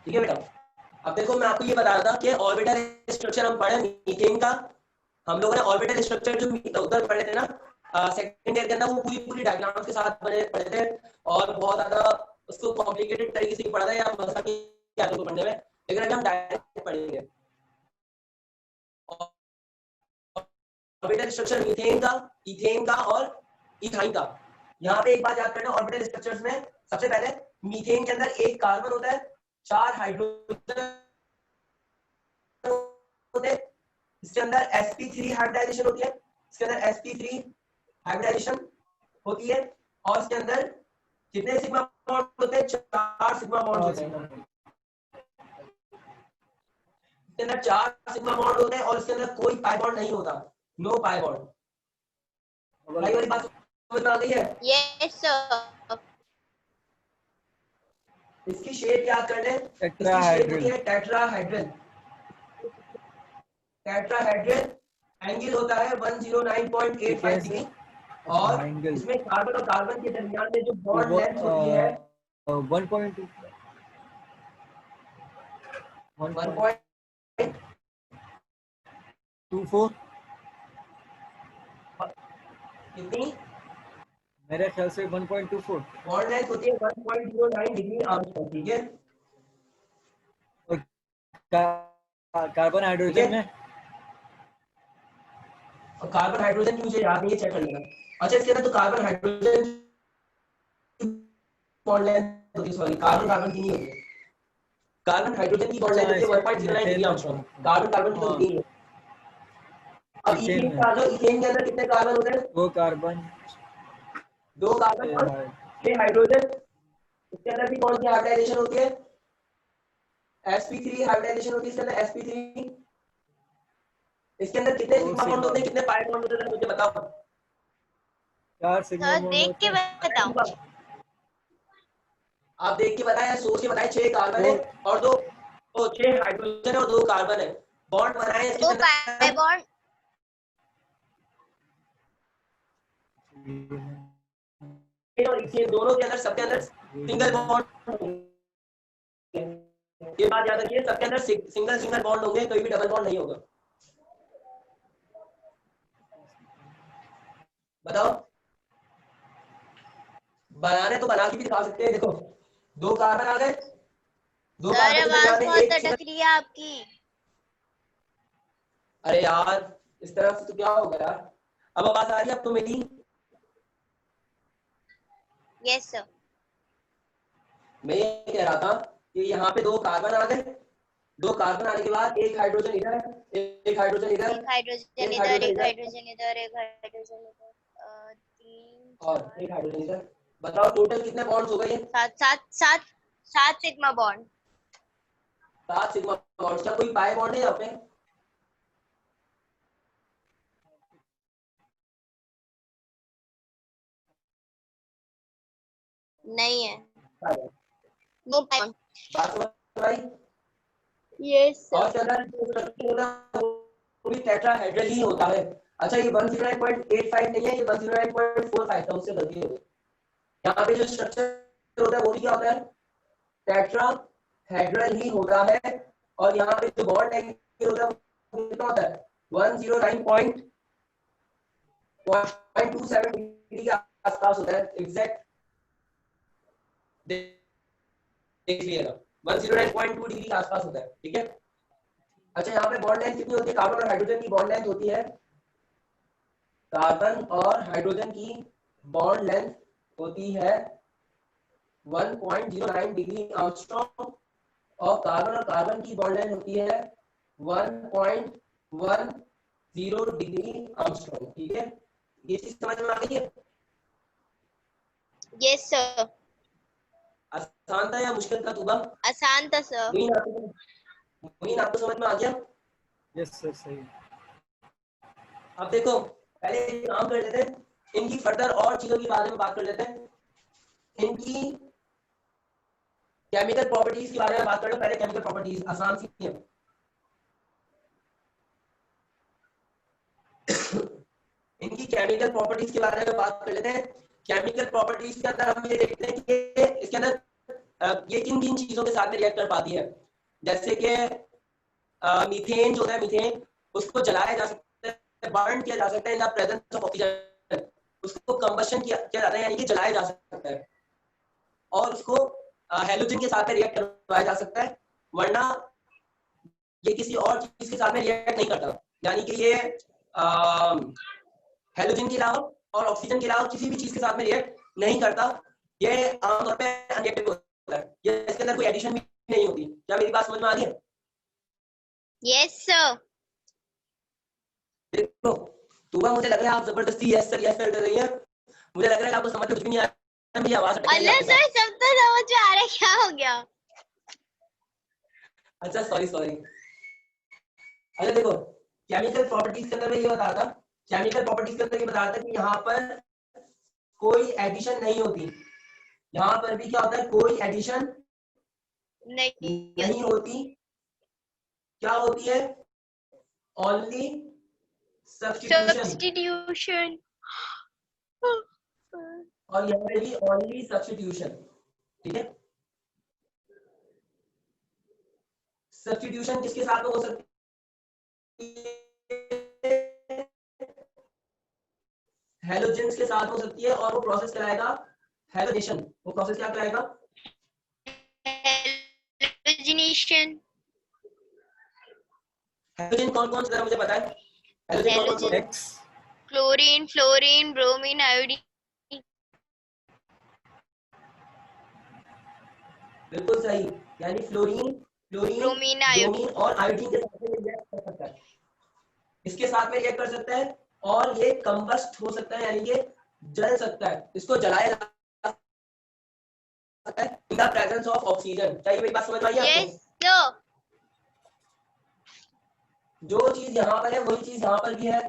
ठीक है बेटा। अब देखो मैं आपको ये बता रहा था कि ऑर्बिटल स्ट्रक्चर हम पढ़े मीथेन का, हम लोगों ने ऑर्बिटल स्ट्रक्चर जो उधर पढ़े थे ना सेकंड ईयर के अंदर, वो पूरी पूरी डायग्राम्स के साथ बने पढ़े थे और बहुत ज्यादा उसको कॉम्प्लिकेटेड तरीके से पढ़ा था या मजा नहीं आता उसको पढ़ने में, लेकिन अभी हम डायरेक्ट पढ़ेंगे ऑर्बिटल स्ट्रक्चर मीथेन का, इथेन का और इथाइन का। यहाँ पे एक बात याद करना, ऑर्बिटल स्ट्रक्चर्स में सबसे पहले मीथेन के अंदर एक कार्बन होता है, 4 हाइड्रोजन होते हैं, इसके अंदर sp3 हाइब्रिडाइजेशन होती है, इसके अंदर sp3 हाइब्रिडाइजेशन होती है और इसके अंदर कितने सिग्मा बॉन्ड होते हैं? 4 सिग्मा बॉन्ड होते हैं। इसके अंदर 4 सिग्मा बॉन्ड होते हैं और इसके अंदर कोई पाई बॉन्ड नहीं होता, नो पाई बॉन्ड। भाई वाली बात समझ में आ गई है? Yes sir. इसकी शेप याद कर लें, इसकी शेप होती है टेट्राहेड्रल। टेट्राहेड्रल एंगल होता है 109.85 डिग्री और इसमें कार्बन और कार्बन के दरमियान में जो बॉन्ड लेंथ होती है 1.2 1.24 कितनी? मेरे ख्याल से 1.24 बॉन्ड लेंथ होती है 1.09 डिग्री आर्मस्ट्रांग, ठीक है। कार्बन हाइड्रोजन में कार्बन हाइड्रोजन की मुझे याद नहीं है, चेक कर लेना। अच्छा इसके अंदर तो कार्बन हाइड्रोजन बॉन्ड लेंथ होती है, सॉरी कार्बन कार्बन की नहीं होती है, कार्बन हाइड्रोजन की बॉन्ड लेंथ होती है 1.09 डिग्री आर्मस्ट्रांग, कार्बन कार्बन की तो होती है। अब इथेन का जो इथेन के अंदर कितने कार्बन होते हैं? 2 कार्बन 2 कार्बन और 6 हाइड्रोजन। इसके अंदर भी कौन सी हाइब्रिडाइजेशन होती है? sp3 हाइब्रिडाइजेशन होती है इसके अंदर, sp3। इसके अंदर कितने सिग्मा बॉन्ड होते हैं, कितने पाई बॉन्ड होते हैं मुझे बताओ। 4 सिग्मा सर देख के बताओ। आप देख के बताएं या सोच के बताएं? 6 कार्बन है और 2 6 हाइड्रोजन और 2 कार्बन है, बॉन्ड बनाए इसके 2 अंदर पाई बॉन्ड और इथेन दोनों के अंदर, सबके अंदर सिंगल बॉन्ड। ये बात याद रखिए, सबके अंदर सिंगल सिंगल बॉन्ड होंगे, कोई भी डबल बॉन्ड नहीं होगा। बताओ, बनाने तो बना के भी दिखा सकते हैं। देखो 2 कार्बन आ गए, 2 सर कार्बन आवाज में बहुत एक, अटक रही है आपकी। अरे यार इस तरफ से तो क्या होगा यार। अब आवाज आ रही है अब तो मेरी? Yes sir. मैं ये कह रहा था कि यहाँ पे 2 कार्बन आ गए, 2 कार्बन आने के बाद एक हाइड्रोजन इधर, एक हाइड्रोजन इधर, एक हाइड्रोजन एक इधर, हाइड्रोजन एक इधर हाइड्रोजन इधर, एक हाइड्रोजन इधर, 3 और 4 एक हाइड्रोजन इधर। बताओ टोटल कितने बॉन्ड्स हो गए? 7 सिग्मा बॉन्ड। 7 sigma bonds. क्या कोई पाई बॉन्ड है यहाँ पे? नहीं है, नो पाई बॉन्ड। बात समझ आई? यस और सर। चंद्र जो स्ट्रक्चर होता है वो भी टेट्राहेड्रल ही होता है। अच्छा ये 109.85 नहीं है, ये 109.45 था, उससे गलती हो गई। यहाँ पे जो स्ट्रक्चर होता है वो भी क्या होता है? टेट्राहेड्रल ही होता है और यहाँ पे जो बॉन्ड एंगल होता है वो कितना होता है? 109.27 डिग्री के आसपास होता है एग्जैक्ट। देख लिएगा 109.2 डिग्री के आसपास होता है, ठीक है। अच्छा यहाँ पे बॉन्ड लेंथ कितनी होती है? कार्बन और हाइड्रोजन की बॉन्ड लेंथ होती है, कार्बन और हाइड्रोजन की बॉन्ड लेंथ होती है 1.09 डिग्री आर्मस्ट्रांग और कार्बन की बॉन्ड लेंथ होती है 1.10 डिग्री आर्मस्ट्रांग, ठीक है। ये चीज समझ में आ गई है? Yes sir. आसान था या मुश्किल था तुबा? आसान था सर। मुइन आपको समझ में आ गया? यस सर सही। अब देखो पहले एक काम कर लेते हैं, इनकी फर्दर और चीजों के बारे में बात कर लेते हैं। इनकी केमिकल प्रॉपर्टीज के बारे में बात कर लो पहले। केमिकल प्रॉपर्टीज आसान सी है। इनकी केमिकल प्रॉपर्टीज के बारे में बात कर लेते हैं। केमिकल प्रॉपर्टीज के अंदर हम ये देखते हैं कि इसके अंदर ये किन किन चीजों के साथ में रिएक्ट कर पाती है, जैसे कि मीथेन जो होता है, मीथेन उसको जलाया जा सकता है, बर्न किया जा सकता है in the presence of oxygen, उसको कंबशन किया जाता है यानी कि जलाया जा सकता है, और उसको हेलोजन के साथ में रिएक्ट करवाया जा सकता है, वरना ये किसी और चीज के साथ में रिएक्ट नहीं करता, यानी कि ये हेलोजन के अलावा और ऑक्सीजन के अलावा किसी भी चीज के साथ में रिएक्ट नहीं करता, ये आमतौर पे अनरिएक्टिव होता है, ये इसके अंदर कोई एडिशन भी नहीं होती। क्या मेरी बात समझ में आ रही है? Yes sir. देखो तुबा, मुझे लग रहा है आप जबरदस्ती यस सर कर रही है, मुझे लग रहा है आपको समझ में कुछ भी नहीं आ रहा, मेरी आवाज अटक रही है अल्लाह आपके सर, साथ। सब तो समझ में आ रहा है, क्या हो गया? अच्छा सॉरी। अच्छा देखो, केमिकल प्रॉपर्टीज के अंदर मैं ये बता रहा था, केमिकल प्रॉपर्टीज के अंदर ये बता रहा था कि यहाँ पर कोई एडिशन नहीं होती, यहाँ पर भी क्या होता है, कोई एडिशन नहीं होती, क्या होती है, ओनली सब्स्टिट्यूशन, और यहाँ पे भी ओनली सब्स्टिट्यूशन, ठीक है। सब्स्टिट्यूशन किसके साथ में हो सकती है, हेलोजेंस के साथ हो सकती है, और वो प्रोसेस कराएगा हेलोजेनेशन, वो प्रोसेस क्या कराएगा, हेलोजिनेशन। हेलोजन कौन कौन से मुझे पता है, हेलोजन कौन कौन से होते हैं? X chlorine, fluorine, bromine, iodine. बिल्कुल सही, यानी फ्लोरीन, ब्रोमीन, ब्रोमीन और आयोडीन के साथ में रिएक्ट कर सकता है, इसके साथ में रिएक्ट कर सकता है, और ये कंबस्ट हो सकता है, यानी ये जल सकता है, इसको जलाया जा सकता है in the presence of oxygen. क्या ये मेरी बात समझ में आई आपको? Yes sir. जो चीज यहाँ पर है वही चीज यहाँ पर भी है,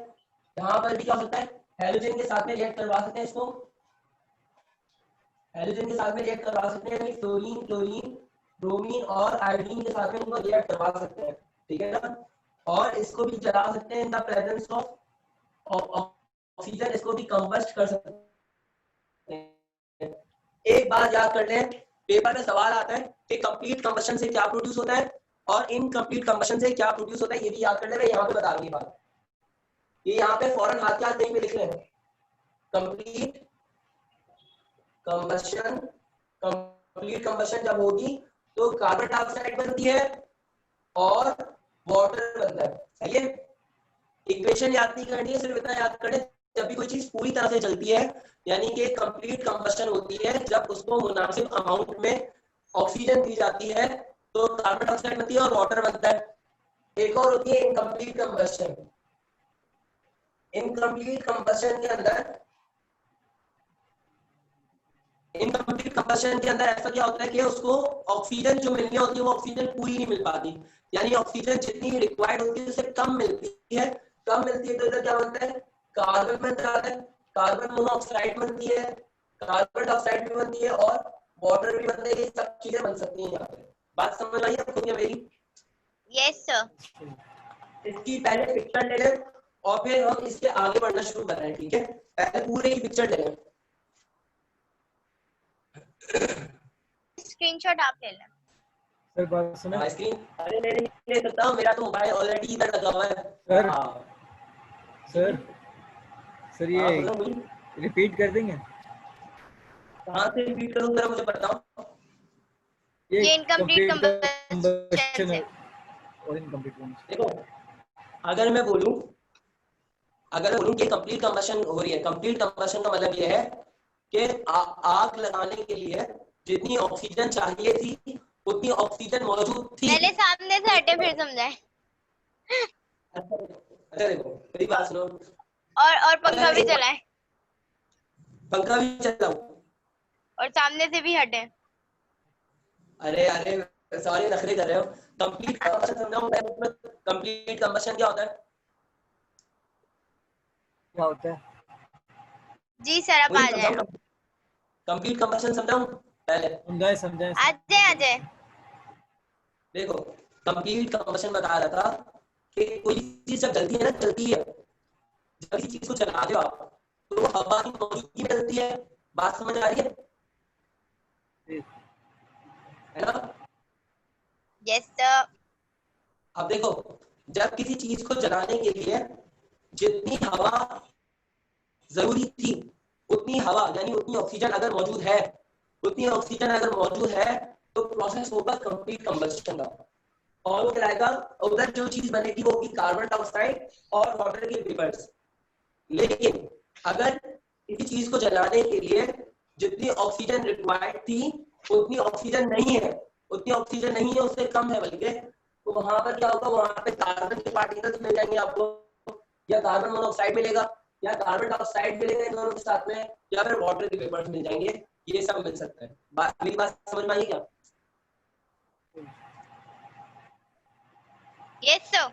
यहाँ पर भी क्या हो सकता है, हेलोजन के साथ में रिएक्ट करवा सकते हैं, इसको हेलोजन के साथ में रिएक्ट करवा सकते हैं, यानी फ्लोरीन, क्लोरीन, ब्रोमीन और आयोडीन के साथ में इनको रिएक्ट करवा सकते हैं, ठीक है ना, और इसको भी जला सकते हैं in the presence of oxygen, इसको भी कंबस्ट कर सकते हैं। एक बात याद कर लें, पेपर में सवाल आता है कि कंप्लीट कंबशन से क्या प्रोड्यूस होता है और इनकम्प्लीट कंबशन से क्या प्रोड्यूस होता है, ये भी याद कर ले, मैं यहाँ पे बता दूंगी बात, ये यहाँ पे फौरन हाथ के हाथ नहीं पे लिख रहे हैं, कंप्लीट कंबशन, कंप्लीट कंबशन जब होगी तो कार्बन डाइऑक्साइड बनती है और वाटर बनता है, सही है। इक्वेशन याद नहीं करनी है, सिर्फ इतना याद करें, जब भी कोई चीज पूरी तरह से चलती है यानी कि कंप्लीट कंबशन होती है, जब उसको मुनासिब अमाउंट में ऑक्सीजन दी जाती है तो कार्बन डाइऑक्साइड बनती है और वाटर बनता है। एक और होती है इनकम्प्लीट कंबशन, इनकम्प्लीट कंबशन के अंदर, इनकम्प्लीट कंबशन के अंदर ऐसा क्या होता है कि उसको ऑक्सीजन जो मिलनी होती है वो ऑक्सीजन पूरी नहीं मिल पाती, यानी ऑक्सीजन जितनी रिक्वायर्ड होती है उससे कम मिलती है, कम मिलती है तो इधर क्या बनता है, कार्बन बन जाता है, कार्बन मोनोऑक्साइड बनती है, कार्बन डाइऑक्साइड भी बनती है और वाटर भी बनता है, ये सब चीजें बन सकती हैं यहाँ पे। बात समझ आई आपको क्या मेरी? Yes sir. इसकी पहले पिक्चर ले लें और फिर हम इसके आगे बढ़ना शुरू कर रहे हैं, ठीक है, पहले पूरे की पिक्चर ले लें। स्क्रीनशॉट आप ले लें। सर बात सुने स्क्रीन, अरे मैं नहीं ले सकता हूँ, मेरा तो मोबाइल ऑलरेडी इधर लगा हुआ है। सर हाँ सर सर हाँ, ये बोलो बोलो। रिपीट कर देंगे, कहाँ से रिपीट करूँ जरा मुझे बताओ। ये इनकम्प्लीट कंप्लीट कंबशन कंबशन है। और इनकम्प्लीट कंबशन। देखो अगर मैं बोलूँ कि कंप्लीट कंबशन हो रही है, कंप्लीट कंबशन का मतलब ये है कि आग लगाने के लिए जितनी ऑक्सीजन चाहिए थी उतनी ऑक्सीजन मौजूद थी। पहले सामने से हटे फिर समझाए। अच्छा देखो मेरी बात सुनो, और पंखा भी चलाए पंखा भी चलाऊं, और सामने से भी हटे। अरे अरे सॉरी नखरे कर रहे हो। कंप्लीट कंबशन समझाऊं मैं, मतलब कंप्लीट कंबशन क्या होता है? क्या होता है? जी सर आप आ जाए। कंप्लीट कंबशन समझाऊं पहले? समझाए समझाए आ जाए आ जाए। देखो कंप्लीट कंबशन बता रहा था कि कोई चीज जब जलती है ना, जलती है, जब किसी चीज को जलाते हो आप तो वो हवा की मौजूदगी में जलती है, बात समझ आ रही है? Yes, sir. अब देखो, जब किसी चीज को जलाने के लिए जितनी हवा जरूरी थी, उतनी हवा यानी उतनी ऑक्सीजन अगर मौजूद है, तो प्रोसेस होगा कंप्लीट कंबस्शन का। और वो कहलाएगा, उधर जो चीज बनेगी वो होगी कार्बन डाइऑक्साइड और वाटर के वेपर्स। लेकिन अगर किसी चीज को जलाने के लिए जितनी ऑक्सीजन रिक्वायर्ड थी उतनी ऑक्सीजन नहीं है, उससे कम है बल्कि, तो वहां पर क्या होगा, वहां पे कार्बन के पार्टिकल्स मिल जाएंगे आपको, या कार्बन मोनोऑक्साइड मिलेगा, या कार्बन डाइऑक्साइड मिलेगा इन दोनों के साथ में, या फिर वाटर के वेपर्स मिल जाएंगे। ये सब मिल सकता है। मेरी बात समझ में आई क्या? Yes, sir.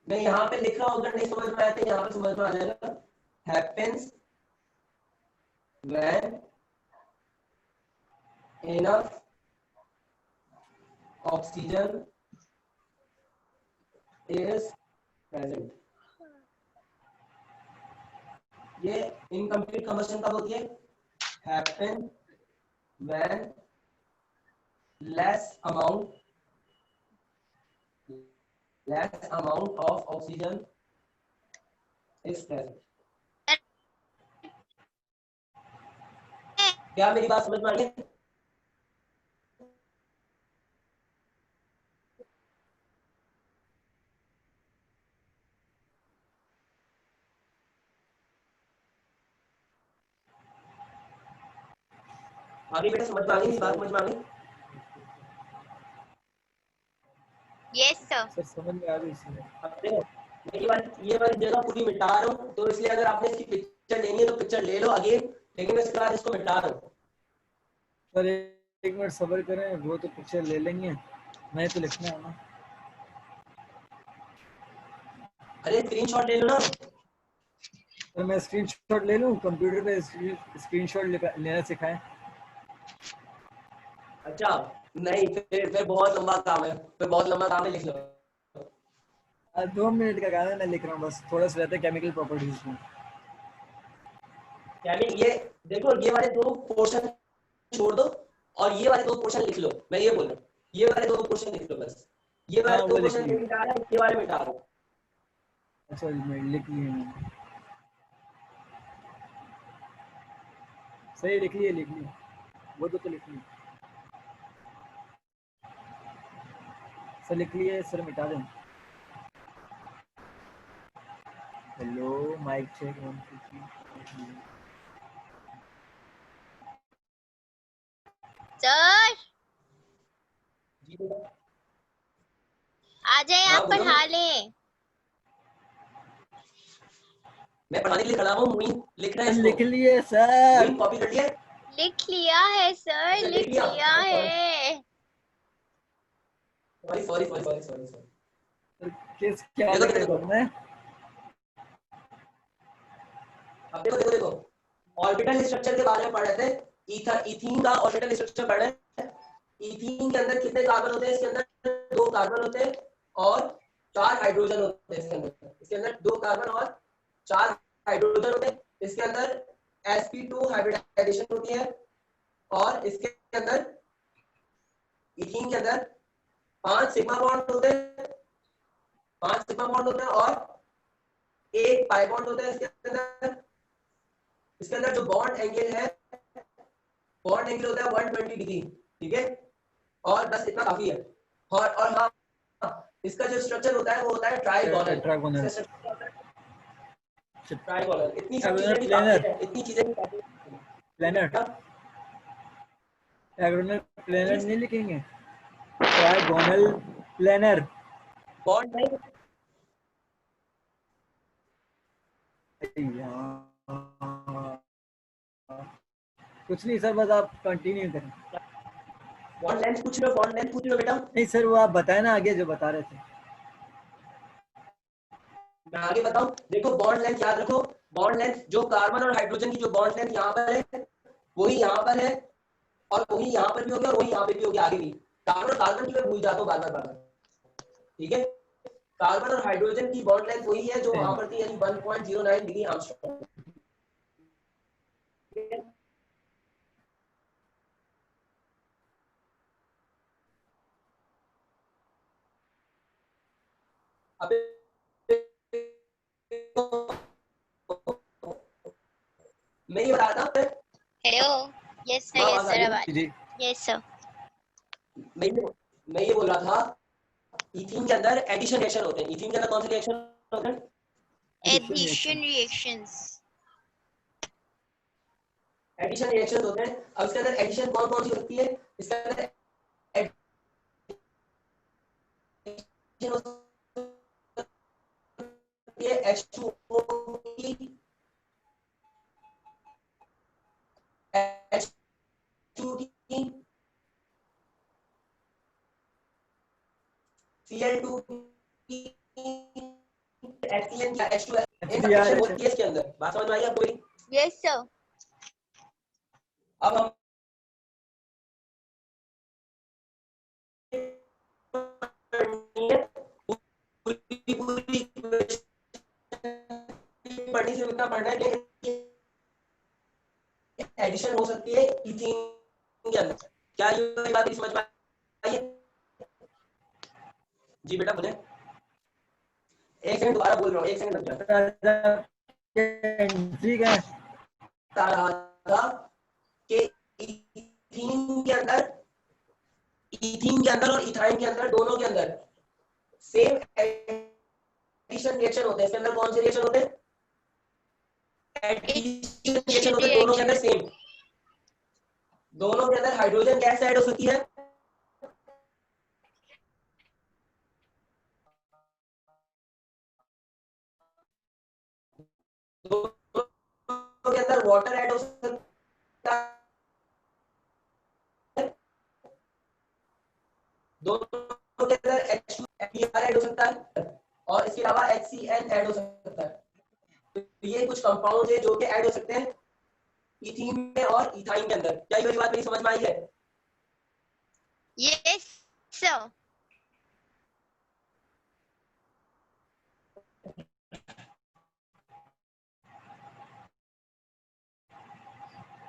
मैं यहाँ पे लिख रहा हूँ, अगर नहीं समझ में आया तो यहाँ पे समझ में आ जाएगा। Happens when enough oxygen is present। ये इनकम्प्लीट कंबशन कब होती है? happen when less amount of oxygen is present। क्या मेरी बात समझ में आ रही है? आगे बेटा समझ में आ गई? बात समझ में आ गई? Yes, sir. सर समझ में आ गई इसमें। अब देखो, ये वाली जगह पूरी मिटा रहा हूँ, तो इसलिए अगर आपने इसकी पिक्चर लेनी है तो पिक्चर ले लो अगेन, लेकिन मैं इसके बाद इसको मिटा रहा हूँ। सर एक मिनट सब्र करें, वो तो पिक्चर ले लेंगे, मैं तो लिखना है ना। अरे स्क्रीनशॉट ले लो ना। सर मैं स्क्रीनशॉट ले लूं? कंप्यूटर पे स्क्रीनशॉट लेना सिखाएं। अच्छा नहीं, फिर बहुत लंबा काम है, लिख लो। 2 मिनट का काम है, मैं लिख रहा हूँ बस, थोड़ा सा रहता है केमिकल प्रॉपर्टीज में। ये देखो, ये वाले दो पोर्शन छोड़ दो और ये वाले दो पोर्शन लिख लो। मैं ये बोल रहा हूँ, ये वाले दो पोर्शन लिख लो बस। ये वाले दो पोर्शन मिटा रहा है, ये वाले मिटा रहा हूँ। अच्छा मैं लिख लिए, सही लिख लिए, वो तो लिख लिए सर, लिख लिए सर, मिटा दें। Hello mic check 1 2 3। Sir, जी बेटा, आ जाए, आप हाँ बोलो। पढ़ा लें। मैं पढ़ाने के लिए खड़ा हूँ, मुइन लिख रहा है इसको। लिख लिए सर, मुइन कॉपी कर लिया? लिख लिया है सर, अच्छा, लिख लिया है। सॉरी। किस क्या लगे करना है? अब देखो, ऑर्बिटल स्ट्रक्चर के बारे में पढ़ रहे थे। इथीन का ऑर्बिटल स्ट्रक्चर पढ़ रहे हैं। इथीन के अंदर कितने कार्बन होते हैं? इसके अंदर 2 कार्बन होते हैं और 4 हाइड्रोजन होते हैं। इसके अंदर 2 कार्बन और 4 हाइड्रोजन होते हैं। इसके अंदर sp2 हाइब्रिडाइजेशन होती है और इसके अंदर इथीन के अंदर 5 सिग्मा बॉन्ड होते हैं, और 1 पाई बॉन्ड होता है। इसके अंदर जो बॉन्ड एंगल होता है 120 डिग्री, ठीक है? और बस इतना काफी है। और हाँ, इसका जो स्ट्रक्चर होता है वो होता है ट्राइगोनल। इतनी चीजें भी काफी है। प्लेनर नहीं लिखेंगे? ट्राइगोनल प्लेनर बॉन्ड नहीं, कुछ नहीं सर, बस आप कंटिन्यू करें। बॉन्ड लेंथ पूछ लो बेटा। नहीं सर, वो आप बताए ना आगे जो बता रहे थे। मैं आगे बताऊं? देखो, बॉन्ड लेंथ याद रखो। बॉन्ड लेंथ जो कार्बन और हाइड्रोजन की जो बॉन्ड लेंथ यहाँ पर है, वही यहाँ पर है, और वही यहाँ पर भी होगी, और वही यहाँ पे भी होगी आगे भी। कार्बन की मैं भूल जाता हूँ बार-बार, ठीक है? कार्बन और हाइड्रोजन की बॉन्ड लेंथ वही है जो वहां पर थी, यानी 1.09 डिग्री आर्मस्ट्रांग। अब मैं ये बता रहा था, हेलो, यस सर, हाँ, यस आवाज आ सर, रही है? आवाज, जी यस सर। मैं ये बोल रहा था, इथीन के अंदर एडिशन रिएक्शन होते हैं। इथीन के अंदर कौन से रिएक्शन होते हैं? Addition reactions. एडिशन रिएक्शन होते हैं। अब इसके अंदर एडिशन कौन कौन सी होती है? इसके अंदर एडिशन होती है H2O की, H2 की, Cl2 की, HCl की, H2S, इन सब रिएक्शन होती है इसके अंदर। बात समझ में आई आपको? Yes sir. अब हम पूरी पढ़ने से उतना पढ़ना है कि एडिशन हो सकती है इथीन के अंदर। क्या ये बात समझ में आई है? जी बेटा बोले। एक सेकंड, दोबारा बोल रहा हूँ, एक सेकंड लग जाए। एंट्री का बता रहा था कि इथीन के अंदर और इथाइन के अंदर, दोनों के अंदर सेम एडिशन रिएक्शन होते हैं। इसके अंदर कौन से रिएक्शन होते हैं? एडिशन रिएक्शन होते हैं दोनों के अंदर सेम। दोनों के अंदर हाइड्रोजन गैस ऐड हो सकती है, दोनों के अंदर वाटर ऐड हो सकता है, दोनों के अंदर H2 ऐड हो सकता है, और इसके अलावा HCl ऐड हो सकता है। तो ये कुछ कंपाउंड है जो कि ऐड हो सकते हैं इथीन में और इथाइन के अंदर। क्या ये बात मेरी समझ में आई है? Yes sir.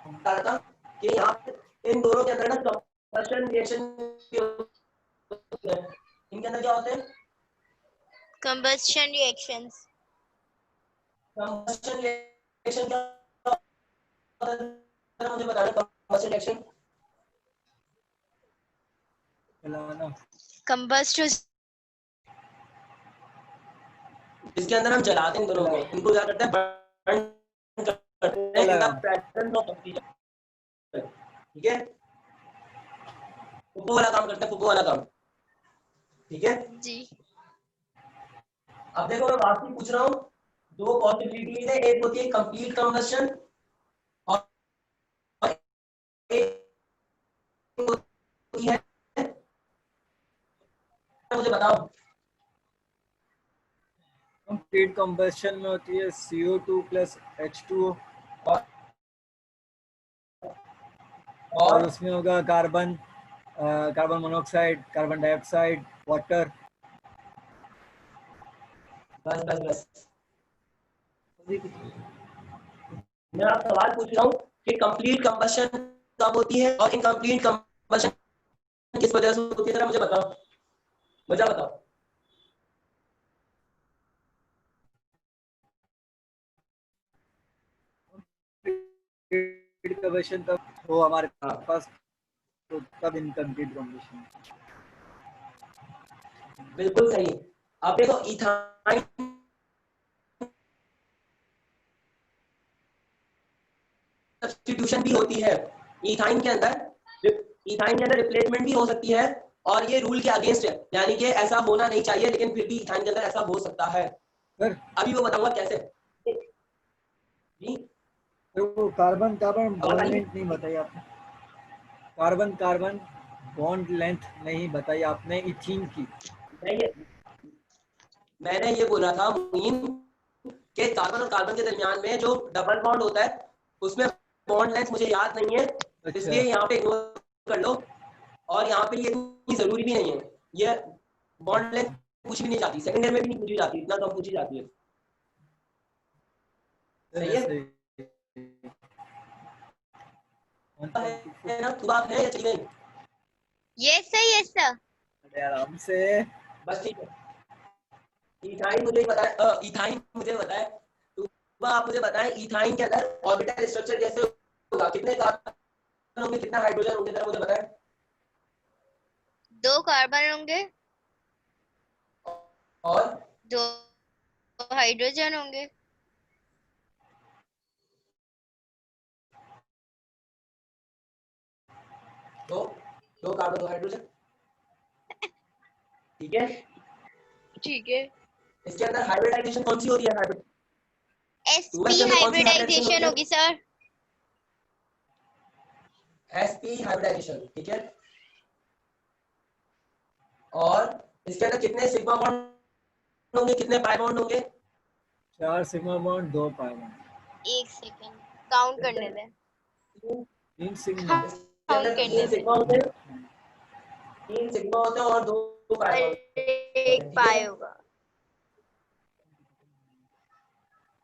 बता रहा था कि यहाँ पे इन दोनों के अंदर ना कंबशन रिएक्शन होती है। इनके अंदर क्या होते हैं? Combustion reactions. कंबशन रिएक्शन क्या होता है? मुझे बताना। कंबशन रिएक्शन चलाना कंबस्ट। इसके अंदर हम जलाते हैं दोनों को, इनको क्या करते हैं? बर्न करते हैं in the presence of oxygen. ठीक है, फुप्पो वाला काम करते हैं, फुप्पो वाला काम। ठीक है जी। अब देखो, मैं वापस पूछ रहा हूँ, दो पॉसिबिलिटीज है। एक होती है कंप्लीट कंबशन और एक होती है, मुझे बताओ। कंप्लीट कंबशन में होती है CO2 प्लस H2O और और उसमें होगा carbon carbon monoxide, carbon dioxide, water. बस बस बस, मैं आपसे सवाल पूछ रहा हूँ कि कंप्लीट कंबशन कब होती है और इनकम्प्लीट कंबशन किस वजह से होती है? जरा मुझे बताओ, वजह बताओ। कंबशन तब हो हमारे हाँ पास, तो तब इनकम्प्लीट कंबशन। बिल्कुल सही। अब देखो, इथाइन सब्स्टिट्यूशन भी होती है इथाइन के अंदर। इथाइन के अंदर रिप्लेसमेंट भी हो सकती है, और ये रूल के अगेंस्ट है, यानी कि ऐसा होना नहीं चाहिए, लेकिन फिर भी इथाइन के अंदर ऐसा हो सकता है। सर अभी वो बताऊंगा कैसे। जी, तो वो कार्बन कार्बन आवाज आ बॉन्ड रही है? लेंथ नहीं बताई आपने, कार्बन कार्बन बॉन्ड लेंथ नहीं बताई आपने इथीन की। मैं ये मैंने ये बोला था मुइन, कि कार्बन और कार्बन के दरमियान में जो डबल बॉन्ड होता है, उसमें बॉन्ड लेंथ मुझे याद नहीं है, अच्छा इसलिए यहाँ पे इग्नोर कर लो। और यहाँ पे ये इतनी जरूरी भी नहीं है, ये बॉन्ड लेंथ पूछी भी नहीं जाती, सेकंड ईयर में भी नहीं पूछी जाती, इतना कम पूछी जाती है। सही है? सही है ना? तो बात है या चली गई? Yes sir, yes sir. आराम से। बस ठीक है। इथाइन मुझे पता है, इथाइन मुझे पता है। तो आप मुझे बताएं इथाइन के अंदर ऑर्बिटल स्ट्रक्चर कैसे होगा, कितने कार्बन होंगे, कितना हाइड्रोजन होंगे, जरा मुझे बताएं। 2 कार्बन होंगे, और 2 हाइड्रोजन होंगे। दो दो कार्बन, दो हाइड्रोजन, ठीक है। ठीक है। इसके अंदर हाइब्रिडाइजेशन कौन सी हो रही है, हाइब्रिड टू sp के अंदर कौन सी हाइब्रिडाइजेशन हाइब्रिडाइजेशन होती होगी सर। है, sp हाइब्रिडाइजेशन, ठीक है। और इसके अंदर कितने सिग्मा बॉन्ड होंगे, कितने पाई बॉन्ड होंगे? 4 sigma bond 2 pi bond. 1 second count करने दे। 3 सिग्मा। इसके काउंट अंदर करने 3 दे। सिग्मा होते हैं, 3 सिग्मा होते हैं और 2 पाई और बॉन्ड होते 1 हैं, ठीक है। पाई होगा।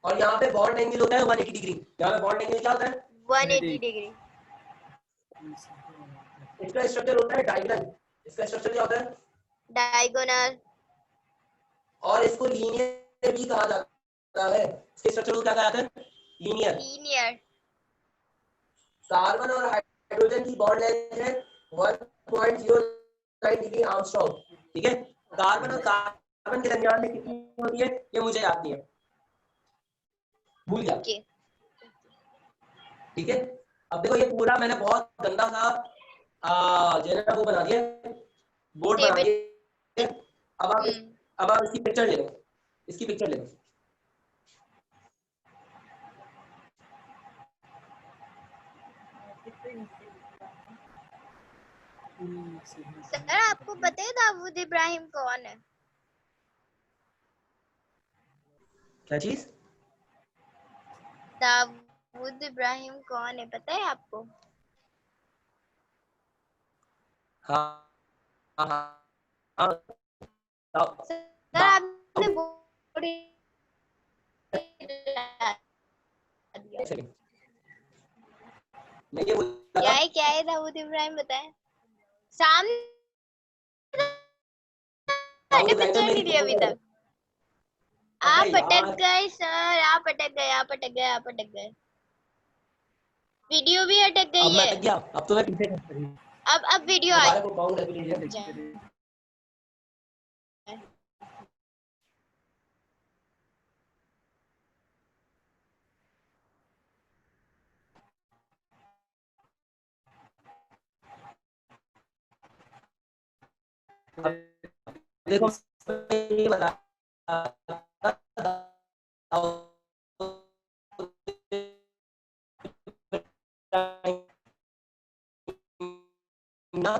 और यहाँ पे बॉन्ड एंगल होता है 180 डिग्री। यहाँ पे बॉन्ड एंगल क्या होता है? 180 डिग्री। इसका स्ट्रक्चर होता है डायगोनल। इसका स्ट्रक्चर क्या होता है? डायगोनल। और इसको लीनियर भी कहा जाता है। इसके स्ट्रक्चर को क्या कहा जाता है? लीनियर। लीनियर। कार्बन और हाइड्रोजन की बॉन्ड लेंथ है 1.09 डिग्री आर्मस्ट्रांग, ठीक है। कार्बन और कार्बन के दरमियान में कितनी होती है ये मुझे याद नहीं है, भूल गया, ओके। ठीक है। अब देखो ये पूरा मैंने बहुत गंदा सा जो है ना वो बना दिया, बोर्ड बना टेबल। दिया। अब आप इसकी पिक्चर ले लो, इसकी पिक्चर ले लो। सर आपको पता है दाऊद इब्राहिम कौन है? क्या चीज? दाऊद इब्राहिम कौन है पता है आपको? हाँ हाँ हाँ, सर आपने बोर्ड दिया। मैं ये बोला था, क्या है दाऊद इब्राहिम बताएं। सामने दाऊद इब्राहिम तो पिक्चर मेरी नहीं दिया अभी फोटो है। तक। अबे आप अटक यार, गए सर, आप अटक गए, आप अटक गए, आप अटक गए। वीडियो भी अटक अब गई मैं है। अटक गया, अब तो मैं पीछे अब वीडियो आई दोबारा को काउंट करके लीजिए। जाए। देखो ये बता ना,